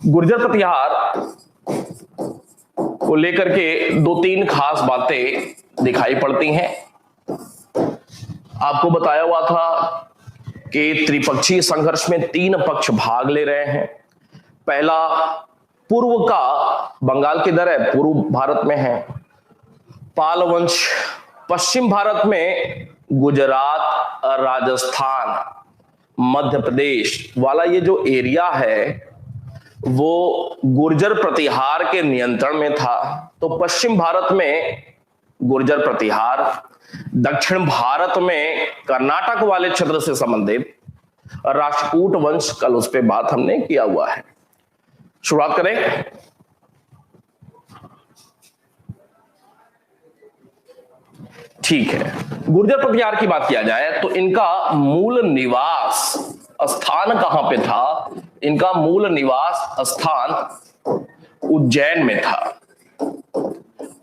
गुर्जर प्रतिहार को लेकर के दो तीन खास बातें दिखाई पड़ती हैं। आपको बताया हुआ था कि त्रिपक्षीय संघर्ष में तीन पक्ष भाग ले रहे हैं। पहला पूर्व का बंगाल की दर है, पूर्व भारत में है पाल वंश, पश्चिम भारत में गुजरात, राजस्थान, मध्य प्रदेश वाला ये जो एरिया है वो गुर्जर प्रतिहार के नियंत्रण में था। तो पश्चिम भारत में गुर्जर प्रतिहार, दक्षिण भारत में कर्नाटक वाले क्षेत्र से संबंधित राष्ट्रकूट वंश, कल उस पर बात हमने किया हुआ है। शुरुआत करें। ठीक है, गुर्जर प्रतिहार की बात किया जाए तो इनका मूल निवास स्थान कहां पे था? इनका मूल निवास स्थान उज्जैन में था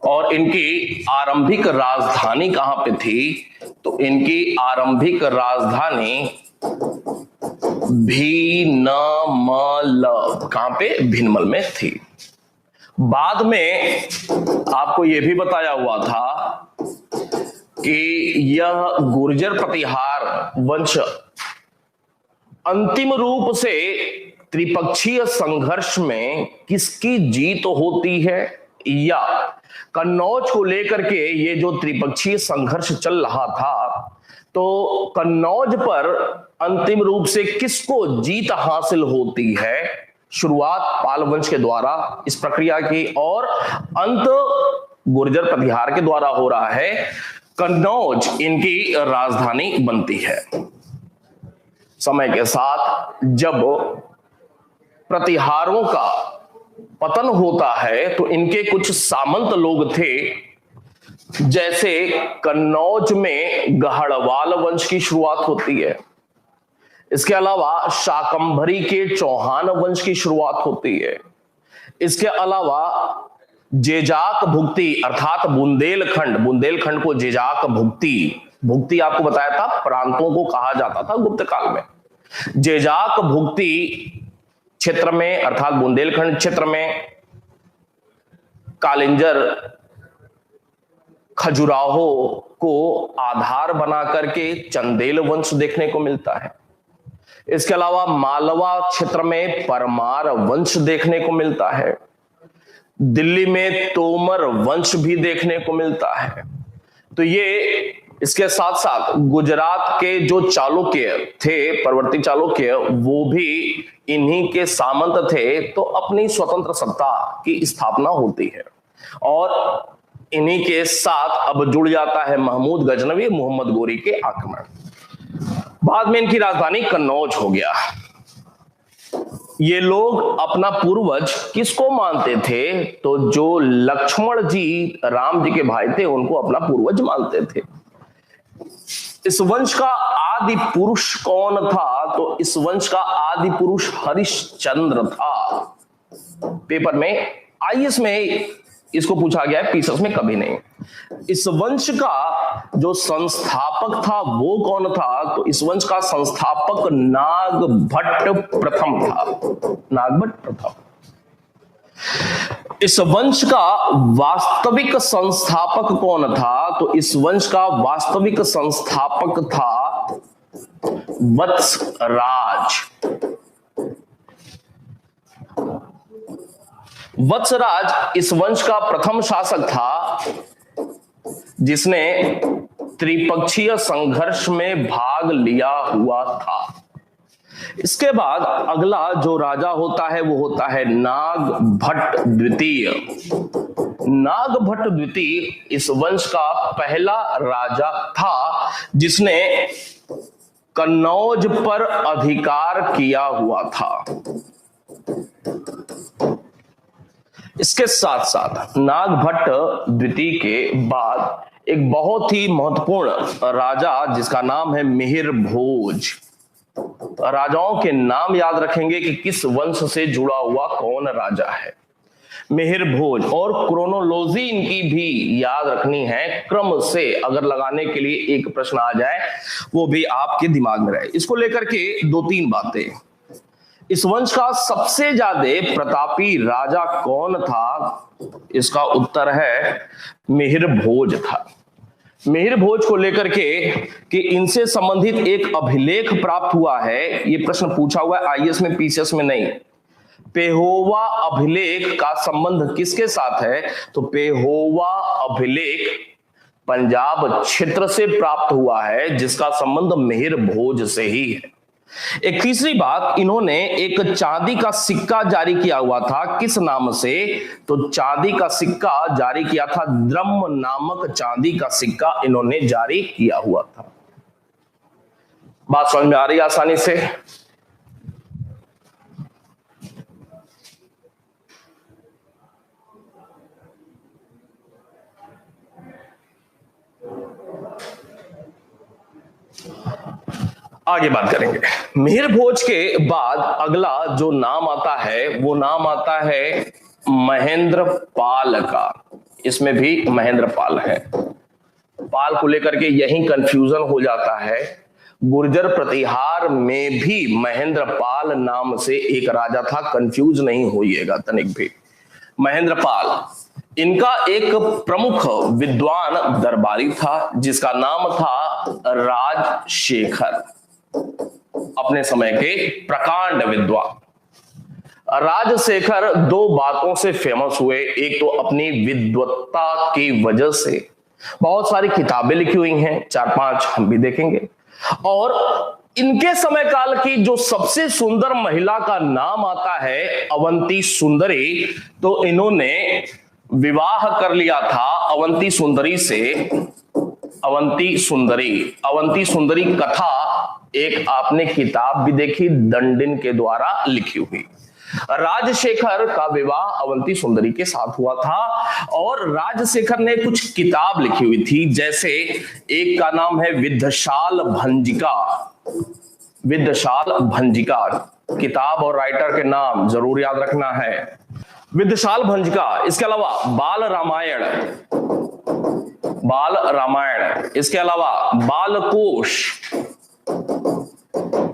और इनकी आरंभिक राजधानी कहां पे थी? तो इनकी आरंभिक राजधानी भीनमल, कहां पे? भीनमल में थी। बाद में आपको यह भी बताया हुआ था कि यह गुर्जर प्रतिहार वंश अंतिम रूप से त्रिपक्षीय संघर्ष में किसकी जीत होती है, या कन्नौज को लेकर के ये जो त्रिपक्षीय संघर्ष चल रहा था तो कन्नौज पर अंतिम रूप से किसको जीत हासिल होती है? शुरुआत पाल वंश के द्वारा इस प्रक्रिया की और अंत गुर्जर प्रतिहार के द्वारा हो रहा है। कन्नौज इनकी राजधानी बनती है। समय के साथ जब प्रतिहारों का पतन होता है तो इनके कुछ सामंत लोग थे, जैसे कन्नौज में गहड़वाल वंश की शुरुआत होती है। इसके अलावा शाकंभरी के चौहान वंश की शुरुआत होती है। इसके अलावा जेजाक भुक्ति अर्थात बुंदेलखंड, बुंदेलखंड को जेजाक भुक्ति आपको बताया था प्रांतों को कहा जाता था गुप्त काल में। जेजाक भुक्ति क्षेत्र में अर्थात बुंदेलखंड क्षेत्र में कालिंजर, खजुराहो को आधार बना करके चंदेल वंश देखने को मिलता है। इसके अलावा मालवा क्षेत्र में परमार वंश देखने को मिलता है। दिल्ली में तोमर वंश भी देखने को मिलता है। तो ये इसके साथ साथ गुजरात के जो चालुक्य थे, परवर्ती चालुक्य, वो भी इन्हीं के सामंत थे। तो अपनी स्वतंत्र सत्ता की स्थापना होती है और इन्हीं के साथ अब जुड़ जाता है महमूद गजनवी, मोहम्मद गोरी के आक्रमण। बाद में इनकी राजधानी कन्नौज हो गया। ये लोग अपना पूर्वज किसको मानते थे? तो जो लक्ष्मण जी, राम जी के भाई थे, उनको अपना पूर्वज मानते थे। इस वंश का आदि पुरुष कौन था? तो इस वंश का आदि पुरुष हरिश्चंद्र था। पेपर में आईएएस में इसको पूछा गया है, पीसीएस में कभी नहीं। इस वंश का जो संस्थापक था वो कौन था? तो इस वंश का संस्थापक नागभट्ट प्रथम था। नागभट्ट प्रथम। इस वंश का वास्तविक संस्थापक कौन था? तो इस वंश का वास्तविक संस्थापक था वत्सराज। वत्सराज इस वंश का प्रथम शासक था जिसने त्रिपक्षीय संघर्ष में भाग लिया हुआ था। इसके बाद अगला जो राजा होता है वो होता है नागभट्ट द्वितीय। नागभट्ट द्वितीय इस वंश का पहला राजा था जिसने कन्नौज पर अधिकार किया हुआ था। इसके साथ साथ नागभट्ट द्वितीय के बाद एक बहुत ही महत्वपूर्ण राजा जिसका नाम है मिहिर भोज। राजाओं के नाम याद रखेंगे कि किस वंश से जुड़ा हुआ कौन राजा है। मिहिर भोज, और क्रोनोलॉजी इनकी भी याद रखनी है, क्रम से अगर लगाने के लिए एक प्रश्न आ जाए वो भी आपके दिमाग में रहे। इसको लेकर के दो तीन बातें। इस वंश का सबसे ज्यादा प्रतापी राजा कौन था? इसका उत्तर है मिहिर भोज था। मिहिर भोज को लेकर के कि इनसे संबंधित एक अभिलेख प्राप्त हुआ है, यह प्रश्न पूछा हुआ है आईएएस में, पीसीएस में नहीं। पेहोवा अभिलेख का संबंध किसके साथ है? तो पेहोवा अभिलेख पंजाब क्षेत्र से प्राप्त हुआ है, जिसका संबंध मिहिर भोज से ही है। एक तीसरी बात, इन्होंने एक चांदी का सिक्का जारी किया हुआ था, किस नाम से? तो चांदी का सिक्का जारी किया था, द्रम नामक चांदी का सिक्का इन्होंने जारी किया हुआ था। बात समझ में आ रही है आसानी से? आगे बात करेंगे। मिहिर भोज के बाद अगला जो नाम आता है वो नाम आता है महेंद्र पाल का। इसमें भी महेंद्र पाल है। पाल को लेकर के यही कंफ्यूजन हो जाता है। गुर्जर प्रतिहार में भी महेंद्र पाल नाम से एक राजा था, कंफ्यूज नहीं होइएगा तनिक भी। महेंद्र पाल, इनका एक प्रमुख विद्वान दरबारी था जिसका नाम था राजशेखर, अपने समय के प्रकांड विद्वान। राजशेखर दो बातों से फेमस हुए। एक तो अपनी विद्वत्ता की वजह से, बहुत सारी किताबें लिखी हुई हैं, 4-5 हम भी देखेंगे। और इनके समय काल की जो सबसे सुंदर महिला का नाम आता है अवंती सुंदरी, तो इन्होंने विवाह कर लिया था अवंती सुंदरी से। अवंती सुंदरी कथा एक आपने किताब भी देखी, दंडिन के द्वारा लिखी हुई। राजशेखर का विवाह अवंती सुंदरी के साथ हुआ था और राजशेखर ने कुछ किताब लिखी हुई थी, जैसे एक का नाम है विद्धशाल भंजिका। विद्धशाल भंजिका किताब और राइटर के नाम जरूर याद रखना है, विद्धशाल भंजिका। इसके अलावा बाल रामायण, इसके अलावा बालकोश,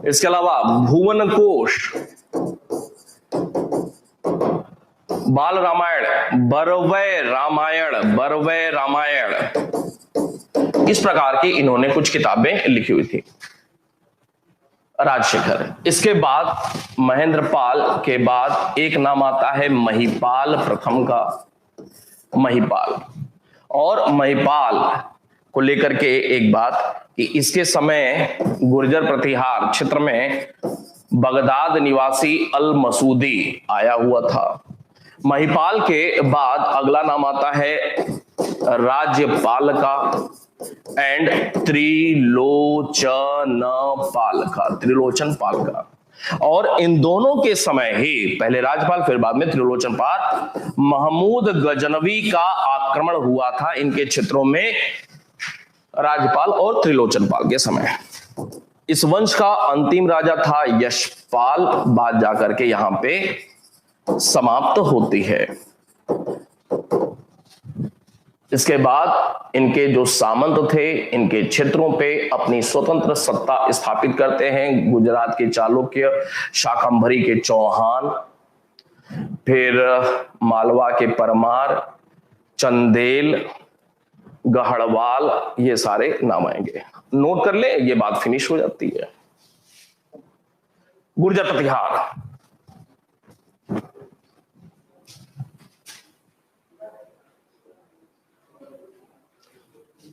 इसके अलावा भुवन कोश, बाल रामायण, बरवै रामायण, इस प्रकार की इन्होंने कुछ किताबें लिखी हुई थी राजशेखर। इसके बाद महेंद्र पाल के बाद एक नाम आता है महिपाल प्रथम का। महिपाल, और महिपाल को लेकर के एक बात कि इसके समय गुर्जर प्रतिहार क्षेत्र में बगदाद निवासी अल मसूदी आया हुआ था। महिपाल के बाद अगला नाम आता है राज्यपाल का एंड त्रिलोचन पाल का। और इन दोनों के समय ही, पहले राजपाल फिर बाद में त्रिलोचन पाल, महमूद गजनवी का आक्रमण हुआ था इनके क्षेत्रों में, राजपाल और त्रिलोचन पाल के समय। इस वंश का अंतिम राजा था यशपाल, बात जाकर के यहां पे समाप्त होती है। इसके बाद इनके जो सामंत थे इनके क्षेत्रों पे अपनी स्वतंत्र सत्ता स्थापित करते हैं। गुजरात के चालुक्य, शाकंभरी के चौहान, फिर मालवा के परमार, चंदेल, गढ़वाल, ये सारे नाम आएंगे। नोट कर ले, ये बात फिनिश हो जाती है। गुर्जर प्रतिहार,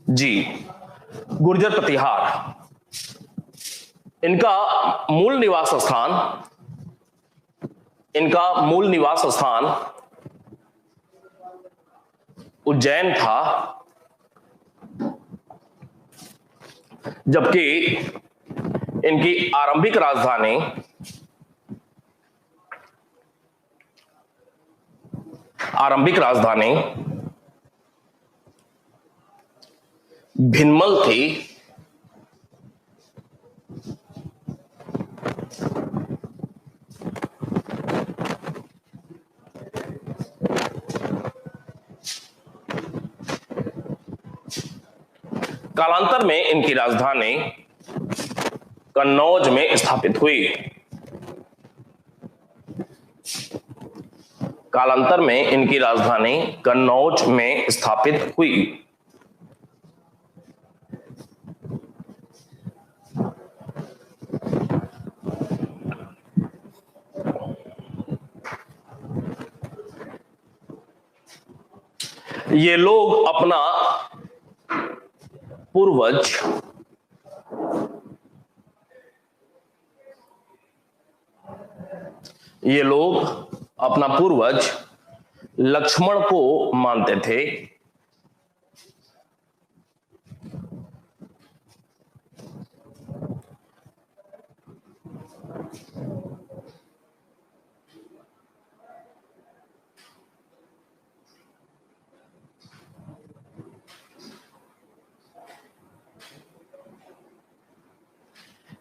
जी गुर्जर प्रतिहार, इनका मूल निवास स्थान उज्जैन था, जबकि इनकी आरंभिक राजधानी भिनमल थी। कालांतर में इनकी राजधानी कन्नौज में स्थापित हुई। कालांतर में इनकी राजधानी कन्नौज में स्थापित हुई। ये लोग अपना पूर्वज लक्ष्मण को मानते थे।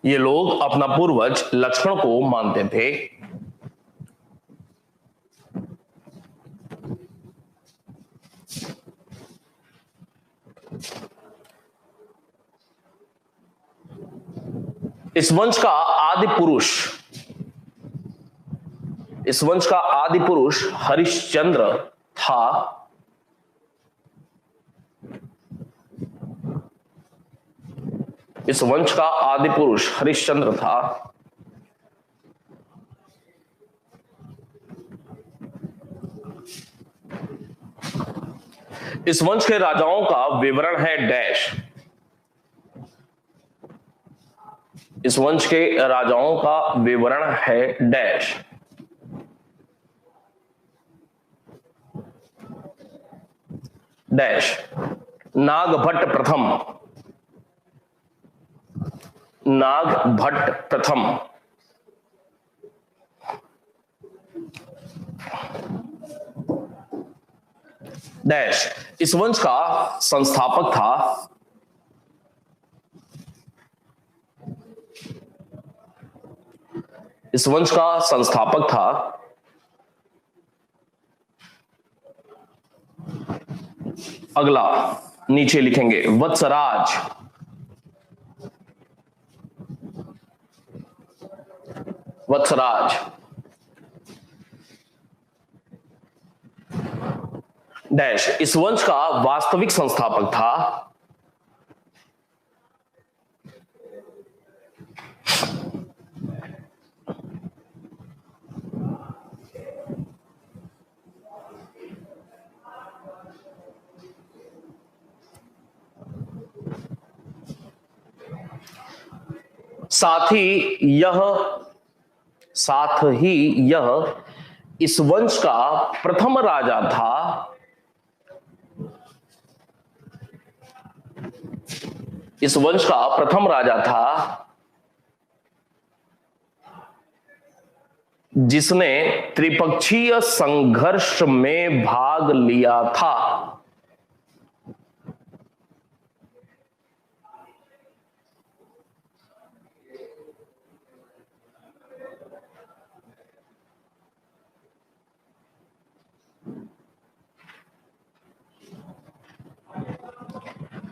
ये लोग अपना पूर्वज लक्ष्मण को मानते थे। इस वंश का आदि पुरुष हरिश्चंद्र था। इस वंश का आदि पुरुष हरिश्चंद्र था। इस वंश के राजाओं का विवरण है डैश। इस वंश के राजाओं का विवरण है डैश। डैश नागभट्ट प्रथम। नागभट्ट प्रथम डैश इस वंश का संस्थापक था। इस वंश का संस्थापक था। अगला नीचे लिखेंगे वत्सराज। वत्सराज डैश इस वंश का वास्तविक संस्थापक था। साथ ही यह इस वंश का प्रथम राजा था। इस वंश का प्रथम राजा था जिसने त्रिपक्षीय संघर्ष में भाग लिया था।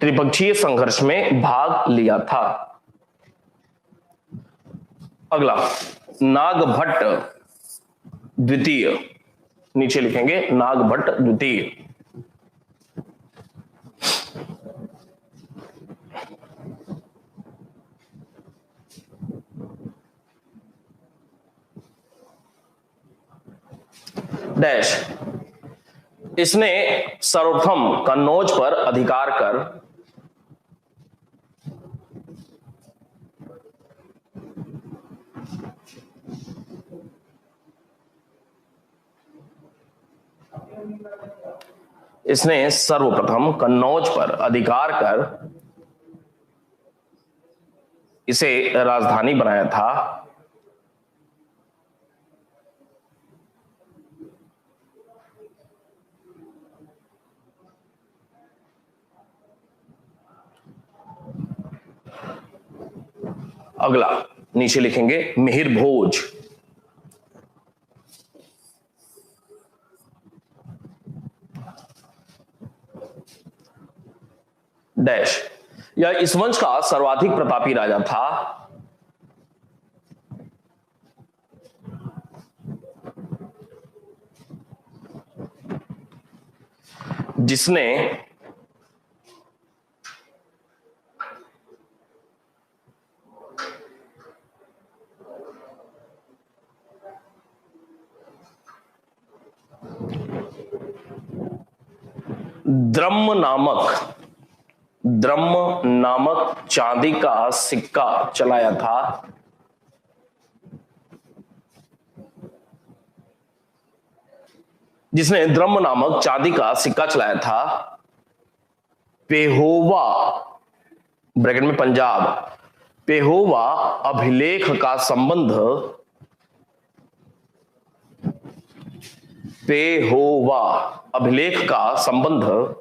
त्रिपक्षीय संघर्ष में भाग लिया था। अगला नागभट्ट द्वितीय। नीचे लिखेंगे नागभट्ट द्वितीय। डैश इसने सर्वप्रथम कन्नौज पर अधिकार कर इसने सर्वप्रथम कन्नौज पर अधिकार कर इसे राजधानी बनाया था। अगला नीचे लिखेंगे मिहिर भोज। डैश यह इस वंश का सर्वाधिक प्रतापी राजा था। जिसने द्रह्म नामक चांदी का सिक्का चलाया था। जिसने द्रह्म नामक चांदी का सिक्का चलाया था। पेहोवा ब्रैकेट में पंजाब, पेहोवा अभिलेख का संबंध, पेहोवा अभिलेख का संबंध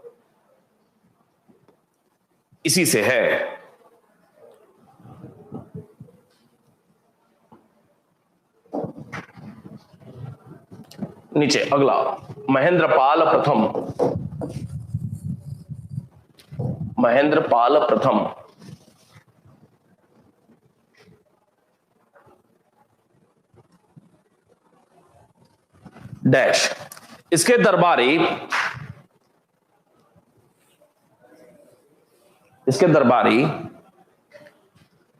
इसी से है। नीचे अगला, महेंद्रपाल प्रथम, महेंद्रपाल प्रथम डैश, इसके दरबारी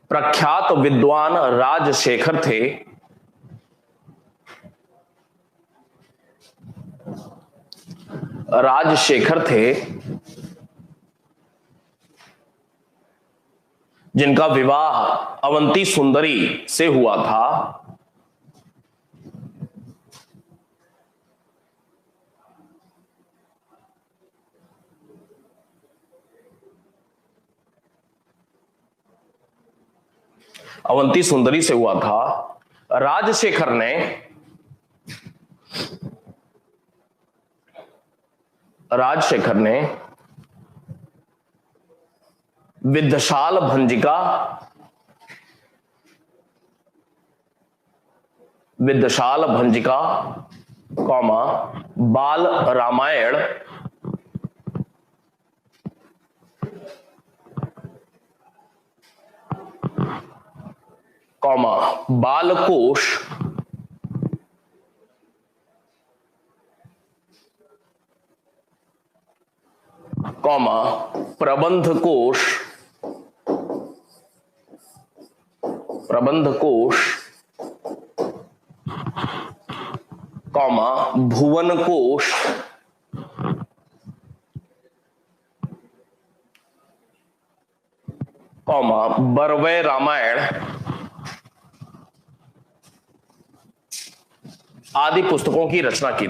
प्रख्यात विद्वान राजशेखर थे। जिनका विवाह अवंती सुंदरी से हुआ था। अवंती सुंदरी से हुआ था। राजशेखर ने विद्याशाल Bhanjika comma Bal Ramayan comma Balkosh comma Prabandhkosh comma Bhuvankosh comma Barvai Ramayan आदि पुस्तकों की रचना की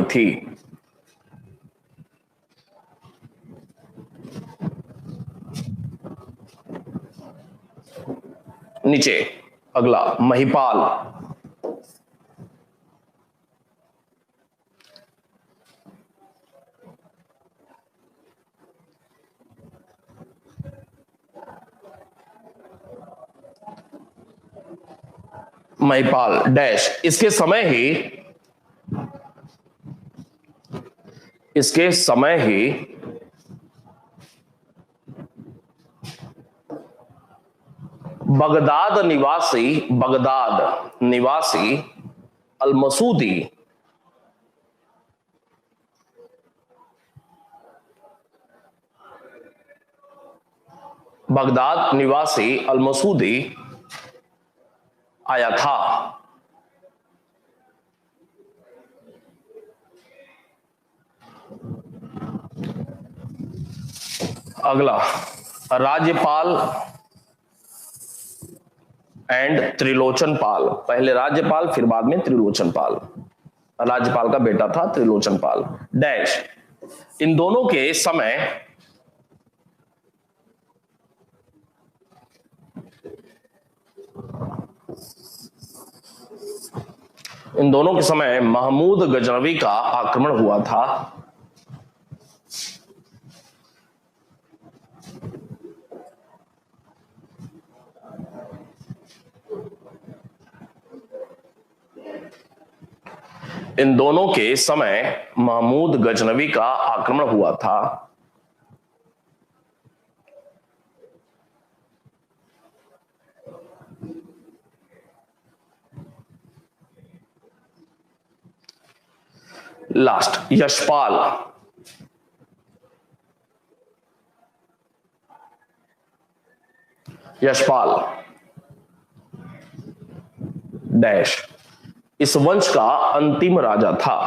थी। नीचे अगला, महिपाल, डैश, इसके समय ही बगदाद निवासी अल-मसूदी आया था। अगला, राज्यपाल एंड त्रिलोचन पाल, पहले राज्यपाल फिर बाद में त्रिलोचन पाल। राज्यपाल का बेटा था त्रिलोचन पाल। डैश, इन दोनों के समय महमूद गजनवी का आक्रमण हुआ था। इन दोनों के समय महमूद गजनवी का आक्रमण हुआ था। लास्ट, यशपाल। यशपाल डैश इस वंश का अंतिम राजा था।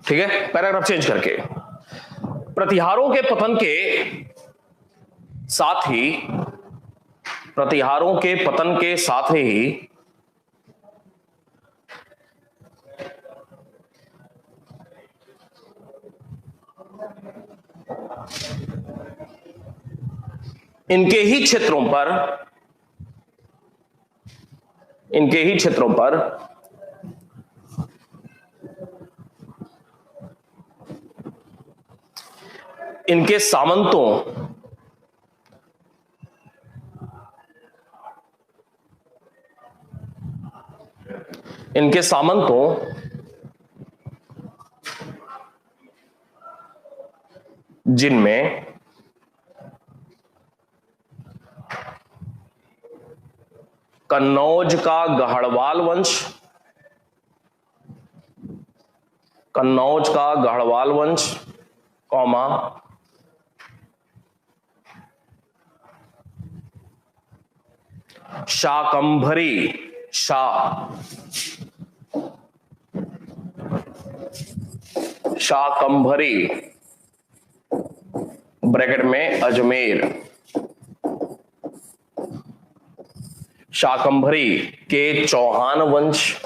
ठीक है, पैराग्राफ चेंज करके, प्रतिहारों के पतन के साथ ही, प्रतिहारों के पतन के साथ ही इनके ही क्षेत्रों पर, इनके ही क्षेत्रों पर इनके सामंतों, इनके सामंतों जिनमें कन्नौज का गढ़वाल वंश, कन्नौज का गढ़वाल वंश, कौमा शाकंभरी, शाकंभरी ब्रैकेट में अजमेर, शाकंभरी के चौहान वंश,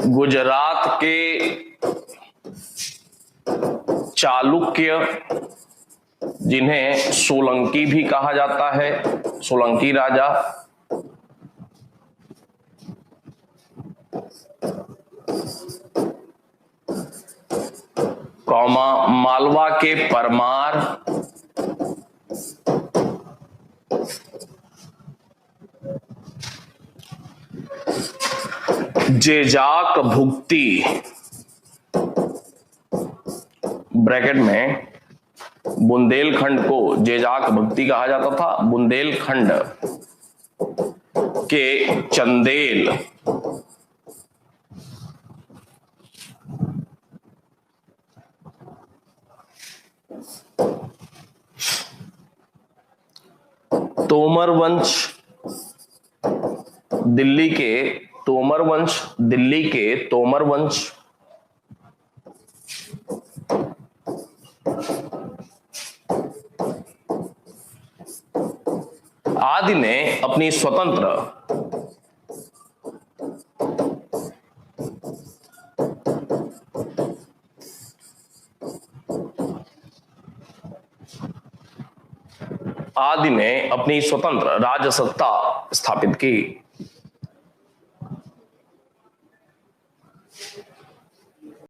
गुजरात के चालुक्य, जिन्हें सोलंकी भी कहा जाता है, सोलंकी राजा, कौमा मालवा के परमार, जेजाक भुक्ति ब्रैकेट में बुंदेलखंड को जेजाक भुक्ति कहा जाता था, बुंदेलखंड के चंदेल, तोमर वंश, दिल्ली के तोमर वंश, दिल्ली के तोमर वंश, आदि ने अपनी स्वतंत्र राजसत्ता स्थापित की।